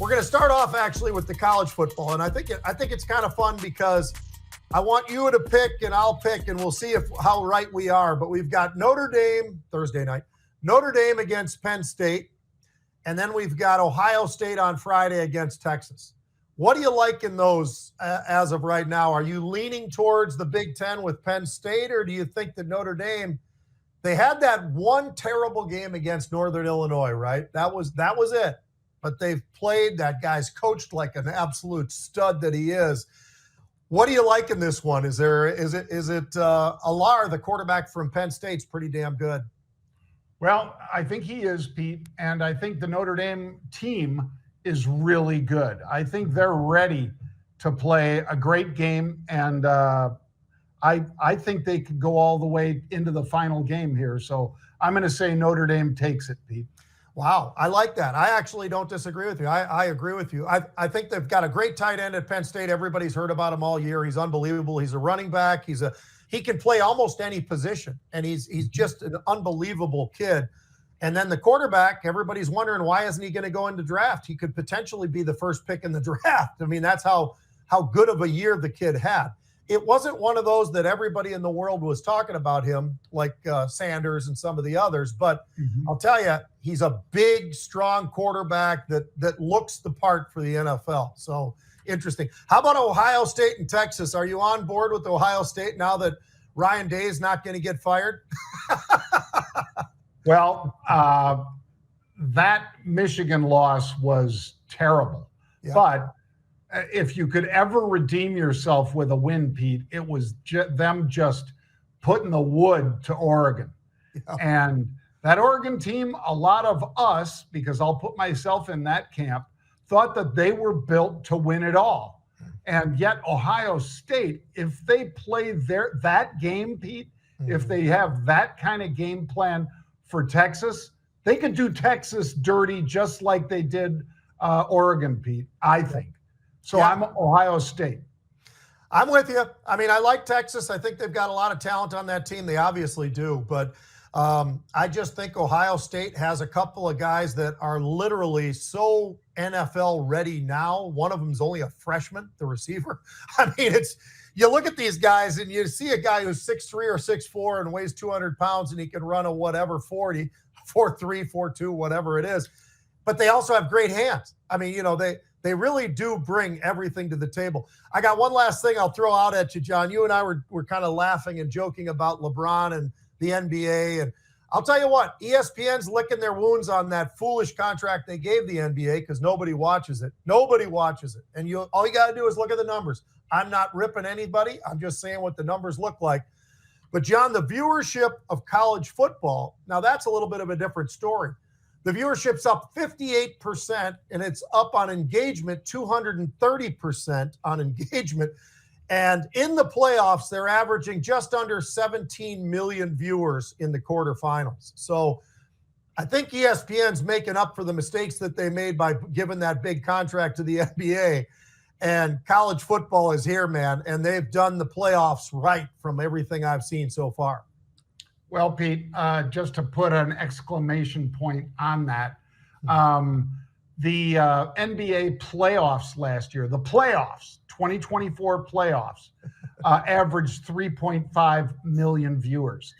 We're going to start off actually with the college football, and I think it's kind of fun because I want you to pick and I'll pick, and we'll see how right we are. But we've got Notre Dame Thursday night, Notre Dame against Penn State, and then we've got Ohio State on Friday against Texas. What do you like in those as of right now? Are you leaning towards the Big Ten with Penn State, or do you think that Notre Dame? They had that one terrible game against Northern Illinois, right? That was it. But they've played. That guy's coached like an absolute stud that he is. What do you like in this one? Is it Alar, the quarterback from Penn State's pretty damn good? Well, I think he is, Pete, and I think the Notre Dame team is really good. I think they're ready to play a great game, and I think they could go all the way into the final game here. So I'm going to say Notre Dame takes it, Pete. Wow, I like that. I actually don't disagree with you. I agree with you. I think they've got a great tight end at Penn State. Everybody's heard about him all year. He's unbelievable. He's a running back. He can play almost any position, and he's just an unbelievable kid. And then the quarterback, everybody's wondering, why isn't he going to go into draft? He could potentially be the first pick in the draft. I mean, that's how good of a year the kid had. It wasn't one of those that everybody in the world was talking about him, like Sanders and some of the others. But I'll tell you, he's a big, strong quarterback that looks the part for the NFL. So interesting. How about Ohio State and Texas? Are you on board with Ohio State now that Ryan Day is not going to get fired? Well, that Michigan loss was terrible. Yeah. But if you could ever redeem yourself with a win, Pete, it was them just putting the wood to Oregon. Yeah. And that Oregon team, a lot of us, because I'll put myself in that camp, thought that they were built to win it all. And yet Ohio State, if they play that game, Pete, if they have that kind of game plan for Texas, they could do Texas dirty just like they did Oregon, Pete, I think. So yeah. I'm Ohio State. I'm with you. I mean, I like Texas. I think they've got a lot of talent on that team. They obviously do. But I just think Ohio State has a couple of guys that are literally so NFL ready now. One of them is only a freshman, the receiver. I mean, you look at these guys and you see a guy who's 6'3" or 6'4" and weighs 200 pounds and he can run a whatever 40, 4'3", 4'2", whatever it is. But they also have great hands. I mean, they really do bring everything to the table. I got one last thing I'll throw out at you, John. You and I were kind of laughing and joking about LeBron and the NBA. And I'll tell you what, ESPN's licking their wounds on that foolish contract they gave the NBA because nobody watches it. Nobody watches it. And all you got to do is look at the numbers. I'm not ripping anybody. I'm just saying what the numbers look like. But, John, the viewership of college football, now that's a little bit of a different story. The viewership's up 58%, and it's up on engagement 230% on engagement. And in the playoffs, they're averaging just under 17 million viewers in the quarterfinals. So I think ESPN's making up for the mistakes that they made by giving that big contract to the NBA. And college football is here, man, and they've done the playoffs right from everything I've seen so far. Well, Pete, just to put an exclamation point on that, the NBA playoffs last year, the playoffs, 2024 playoffs, averaged 3.5 million viewers.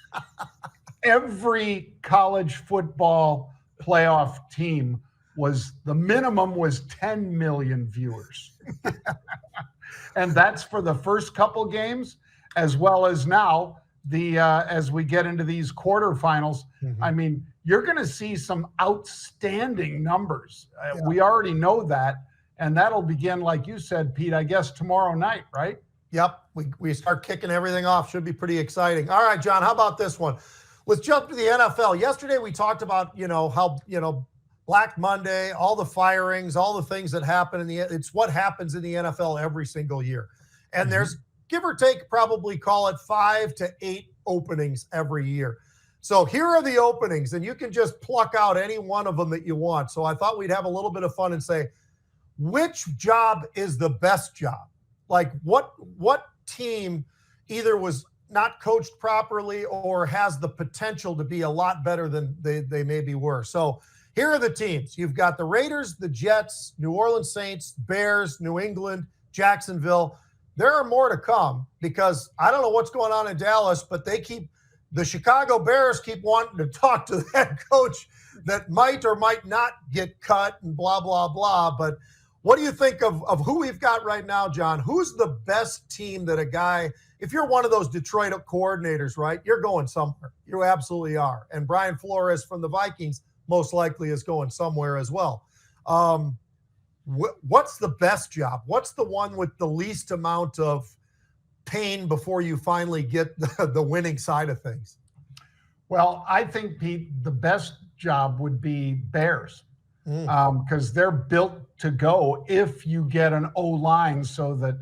Every college football playoff team the minimum was 10 million viewers. And that's for the first couple games, as well as now, as we get into these quarterfinals. I mean, you're going to see some outstanding numbers. We already know that, and that'll begin, like you said, Pete, I guess tomorrow night, right? Yep, we start kicking everything off. Should be pretty exciting. All right, John, how about this one? Let's jump to the NFL. Yesterday we talked about, how, Black Monday, all the firings, all the things that happen it's what happens in the NFL every single year. And there's, give or take, probably call it 5 to 8 openings every year. So here are the openings, and you can just pluck out any one of them that you want. So I thought we'd have a little bit of fun and say, which job is the best job? Like what team either was not coached properly or has the potential to be a lot better than they maybe were. So here are the teams. You've got the Raiders, the Jets, New Orleans Saints, Bears, New England, Jacksonville. There are more to come because I don't know what's going on in Dallas, but the Chicago Bears keep wanting to talk to the head coach that might or might not get cut and blah, blah, blah. But what do you think of who we've got right now, John? Who's the best team that a guy, if you're one of those Detroit coordinators, right, you're going somewhere. You absolutely are. And Brian Flores from the Vikings most likely is going somewhere as well. What's the best job? What's the one with the least amount of pain before you finally get the winning side of things? Well, I think, Pete, the best job would be Bears because they're built to go if you get an O-line so that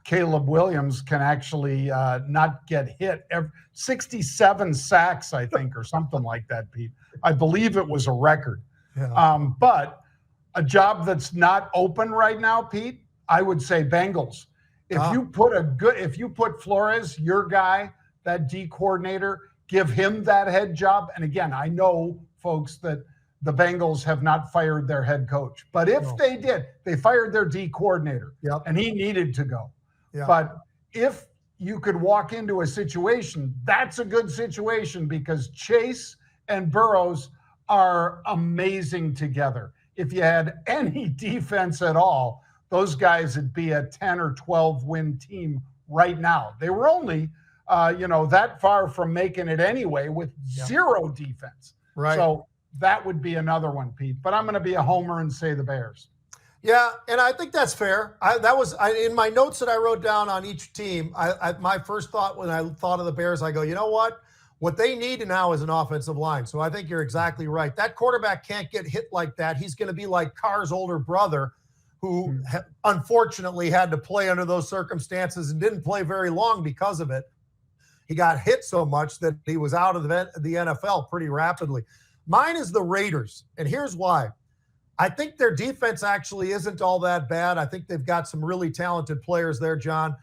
Caleb Williams can actually not get hit. 67 sacks, I think, or something like that, Pete. I believe it was a record. Yeah. But a job that's not open right now, Pete, I would say Bengals. If you put Flores, your guy, that D coordinator, give him that head job. And again, I know, folks, that the Bengals have not fired their head coach. But if they did, they fired their D coordinator, and he needed to go. Yep. But if you could walk into a situation, that's a good situation because Chase and Burrows are amazing together. If you had any defense at all, those guys would be a 10 or 12 win team right now. They were only, that far from making it anyway with zero defense. Right. So that would be another one, Pete. But I'm going to be a homer and say the Bears. Yeah, and I think that's fair. In my notes that I wrote down on each team, my first thought when I thought of the Bears, I go, you know what? What they need now is an offensive line. So I think you're exactly right. That quarterback can't get hit like that. He's going to be like Carr's older brother, who unfortunately had to play under those circumstances and didn't play very long because of it. He got hit so much that he was out of the NFL pretty rapidly. Mine is the Raiders, and here's why. I think their defense actually isn't all that bad. I think they've got some really talented players there, John.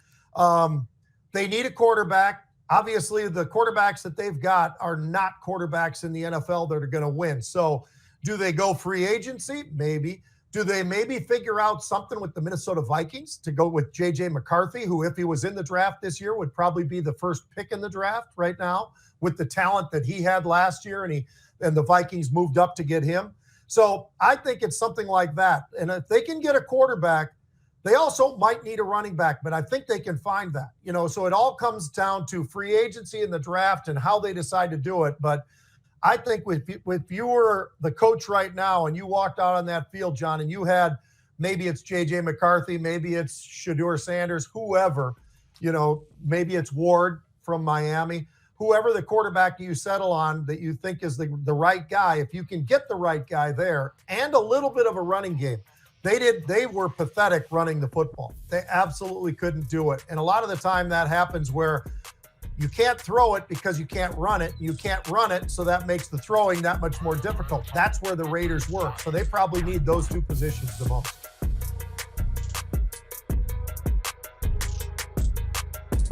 They need a quarterback. Obviously, the quarterbacks that they've got are not quarterbacks in the NFL that are going to win. So do they go free agency? Maybe. Do they maybe figure out something with the Minnesota Vikings to go with J.J. McCarthy, who, if he was in the draft this year, would probably be the first pick in the draft right now with the talent that he had last year, and the Vikings moved up to get him. So I think it's something like that. And if they can get a quarterback, they also might need a running back, but I think they can find that. So it all comes down to free agency in the draft and how they decide to do it. But I think if you were the coach right now and you walked out on that field, John, and you had, maybe it's J.J. McCarthy, maybe it's Shedeur Sanders, whoever, maybe it's Ward from Miami, whoever the quarterback you settle on that you think is the right guy, if you can get the right guy there and a little bit of a running game. They were pathetic running the football. They absolutely couldn't do it. And a lot of the time that happens where you can't throw it because you can't run it. You can't run it, so that makes the throwing that much more difficult. That's where the Raiders work. So they probably need those two positions the most.